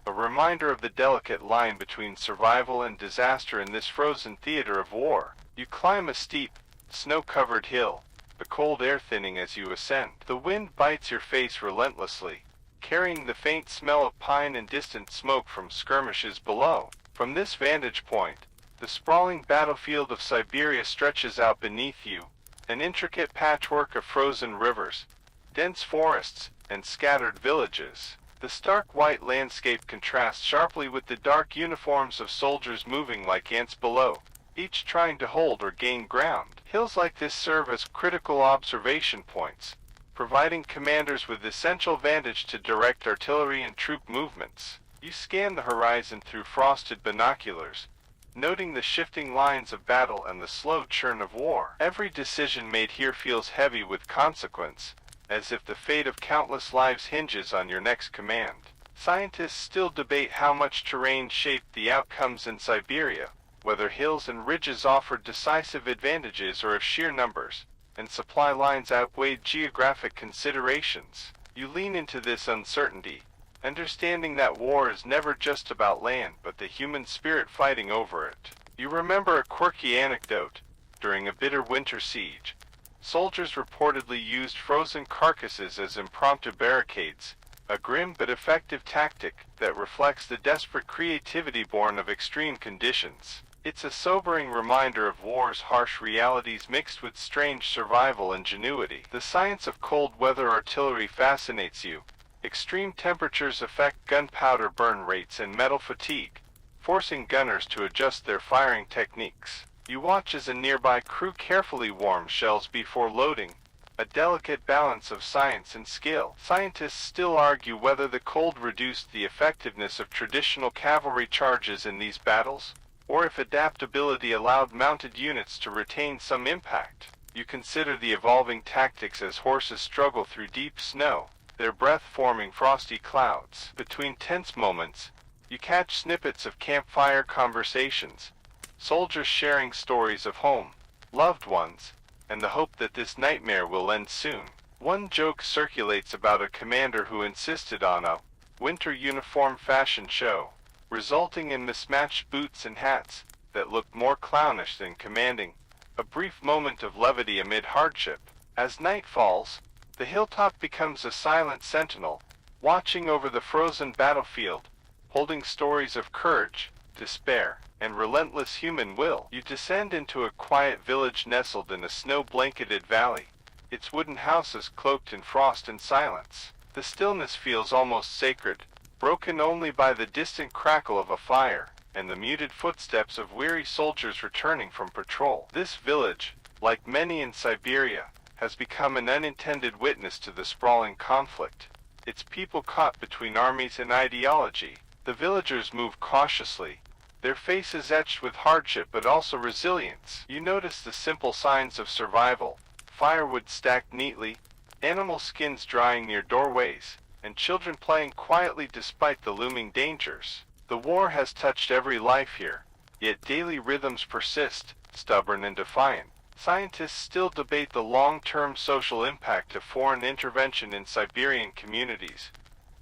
a reminder of the delicate line between survival and disaster in this frozen theater of war. You climb a steep, snow-covered hill, the cold air thinning as you ascend. The wind bites your face relentlessly, carrying the faint smell of pine and distant smoke from skirmishes below. From this vantage point, the sprawling battlefield of Siberia stretches out beneath you, an intricate patchwork of frozen rivers, dense forests, and scattered villages. The stark white landscape contrasts sharply with the dark uniforms of soldiers moving like ants below, each trying to hold or gain ground. Hills like this serve as critical observation points, providing commanders with essential vantage to direct artillery and troop movements. You scan the horizon through frosted binoculars, noting the shifting lines of battle and the slow churn of war. Every decision made here feels heavy with consequence, as if the fate of countless lives hinges on your next command. Scientists still debate how much terrain shaped the outcomes in Siberia, whether hills and ridges offered decisive advantages or if sheer numbers and supply lines outweighed geographic considerations. You lean into this uncertainty, understanding that war is never just about land but the human spirit fighting over it. You remember a quirky anecdote. During a bitter winter siege, soldiers reportedly used frozen carcasses as impromptu barricades, a grim but effective tactic that reflects the desperate creativity born of extreme conditions. It's a sobering reminder of war's harsh realities mixed with strange survival ingenuity. The science of cold weather artillery fascinates you. Extreme temperatures affect gunpowder burn rates and metal fatigue, forcing gunners to adjust their firing techniques. You watch as a nearby crew carefully warms shells before loading, a delicate balance of science and skill. Scientists still argue whether the cold reduced the effectiveness of traditional cavalry charges in these battles, or if adaptability allowed mounted units to retain some impact. You consider the evolving tactics as horses struggle through deep snow, their breath forming frosty clouds. Between tense moments, you catch snippets of campfire conversations, soldiers sharing stories of home, loved ones, and the hope that this nightmare will end soon. One joke circulates about a commander who insisted on a winter uniform fashion show, resulting in mismatched boots and hats that looked more clownish than commanding, a brief moment of levity amid hardship. As night falls, the hilltop becomes a silent sentinel, watching over the frozen battlefield, holding stories of courage, despair, and relentless human will. You descend into a quiet village nestled in a snow-blanketed valley, its wooden houses cloaked in frost and silence. The stillness feels almost sacred, broken only by the distant crackle of a fire and the muted footsteps of weary soldiers returning from patrol. This village, like many in Siberia, has become an unintended witness to the sprawling conflict, its people caught between armies and ideology. The villagers move cautiously, their faces etched with hardship but also resilience. You notice the simple signs of survival: firewood stacked neatly, animal skins drying near doorways, and children playing quietly despite the looming dangers. The war has touched every life here, yet daily rhythms persist, stubborn and defiant. Scientists still debate the long-term social impact of foreign intervention in Siberian communities,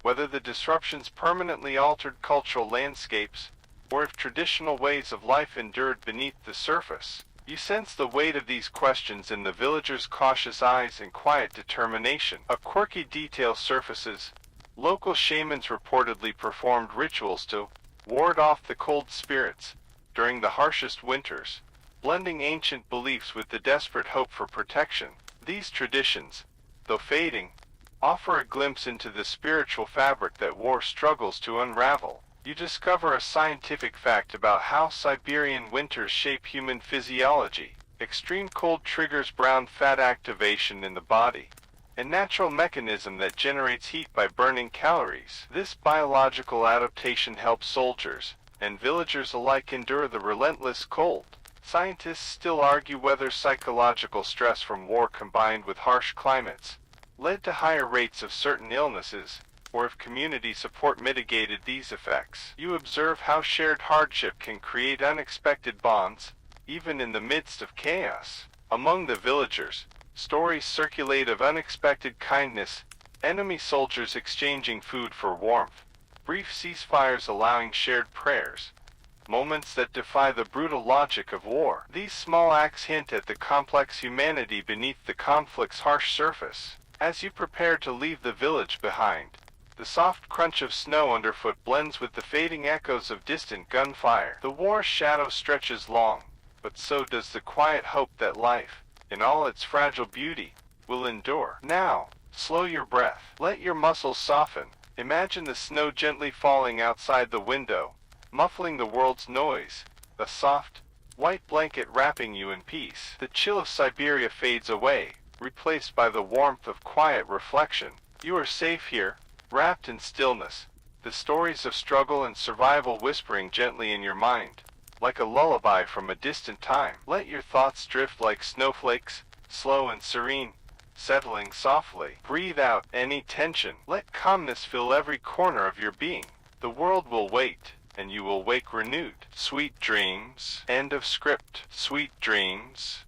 whether the disruptions permanently altered cultural landscapes, or if traditional ways of life endured beneath the surface. You sense the weight of these questions in the villagers' cautious eyes and quiet determination. A quirky detail surfaces. Local shamans reportedly performed rituals to ward off the cold spirits during the harshest winters, blending ancient beliefs with the desperate hope for protection. These traditions, though fading, offer a glimpse into the spiritual fabric that war struggles to unravel. You discover a scientific fact about how Siberian winters shape human physiology. Extreme cold triggers brown fat activation in the body, a natural mechanism that generates heat by burning calories. This biological adaptation helps soldiers and villagers alike endure the relentless cold. Scientists still argue whether psychological stress from war combined with harsh climates led to higher rates of certain illnesses, or if community support mitigated these effects. You observe how shared hardship can create unexpected bonds, even in the midst of chaos. Among the villagers, stories circulate of unexpected kindness, enemy soldiers exchanging food for warmth, brief ceasefires allowing shared prayers, moments that defy the brutal logic of war. These small acts hint at the complex humanity beneath the conflict's harsh surface. As you prepare to leave the village behind, the soft crunch of snow underfoot blends with the fading echoes of distant gunfire. The war's shadow stretches long, but so does the quiet hope that life, in all its fragile beauty, will endure. Now, slow your breath. Let your muscles soften. Imagine the snow gently falling outside the window, muffling the world's noise, a soft, white blanket wrapping you in peace. The chill of Siberia fades away, replaced by the warmth of quiet reflection. You are safe here, wrapped in stillness, the stories of struggle and survival whispering gently in your mind, like a lullaby from a distant time. Let your thoughts drift like snowflakes, slow and serene, settling softly. Breathe out any tension. Let calmness fill every corner of your being. The world will wait, and you will wake renewed. Sweet dreams. End of script. Sweet dreams.